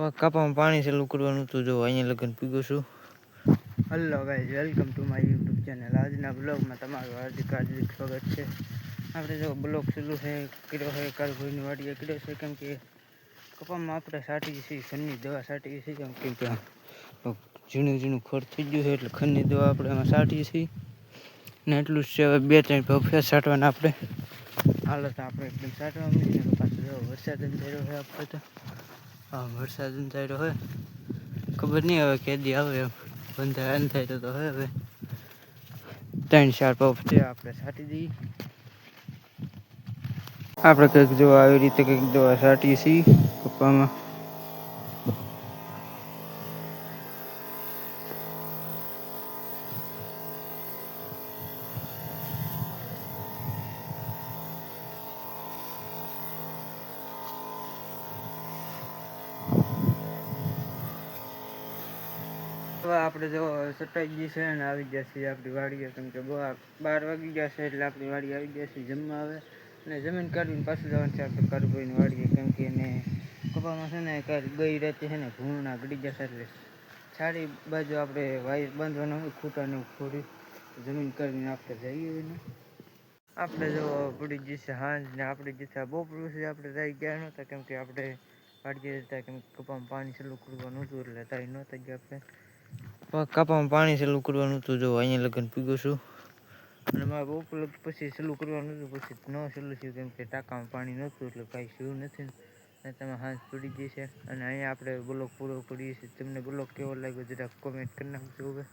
કપામાં પાણી ચાલુ કરવાનું તો જો અહીંયા લગન પીગો છું. Hello guys, welcome to my YouTube channel. આજના બ્લોગમાં તમારું હાર્દિક સ્વાગત છે. આપણે જો બ્લોગ ચાલુ છે કર્યો છે કાલભાઈની વાડીએ કર્યો છે, કેમ કે કપામાં આપણે છાંટીએ છીએ ખનની દવા છાંટીએ છીએ, કેમ કે ઝીણું ખડ થઈ ગયું છે, એટલે ખનની દવા આપણે એમાં છાંટીએ છીએ ને એટલું જ છે. હવે 2-3 ભફિયા છાંટવાના આપણે હાલત આપણે એકદમ છાંટવા મળી. પાછું જો વરસાદ અંધાર્યો છે આપણે તો વરસાદ અંધાર્યો હોય, ખબર નહીં હવે કેદી આવે એમ. અંધાર્યો તો હોય. હવે 3-4 ભફિયા આપણે છાંટી દઈએ. આપણે કંઈક જો આવી રીતે કંઈક દવા છાંટીએ છીએ કપામાં. આપણે જો સટાઈ ગઈ છે અને આવી ગયા છીએ આપણી વાડીએ, કેમ કે 12 વાગી ગયા છે, એટલે આપણી વાડી આવી ગયા છે. જમવા આવે અને જમીન કાઢીને પાછું જવાનું છે આપણે કારુભાઈની વાડીએ, કેમ કે એને કપામાં છે ને ગઈ રાતે છે ને ભૂંગળા ગળી ગયા છે, એટલે સારી બાજુ આપણે વાયર બાંધવાના હોય ખૂટાને ખોરી જમીન કાઢીને આપણે જઈએ ને. આપણે જો પડી ગઈ છે હાંજ ને આપણે જતા બપોર છે આપણે રહી ગયા નહોતા, કેમ કે આપણે વાડીએ જતા કેમ કપામાં પાણી ચાલુ કરવાનું હતું, એટલે તાઈ નહોતા ગયા આપણે. કપામાં પાણી ચાલુ કરવાનું હતું, જો અહીંયા લગન પીગો છું. અને મારે બપોર પછી ચાલુ કરવાનું હતું, પછી ન ચાલુ થયું કેમ કે ટાંકામાં પાણી નહોતું, એટલે કાંઈ થયું નથી. અને તમે હાંજ પડી ગઈ છે અને અહીંયા આપણે બ્લોગ પૂરો કરીએ છીએ. તમને બ્લોગ કેવો લાગ્યો જરા કોમેન્ટ કરી નાખજો. હવે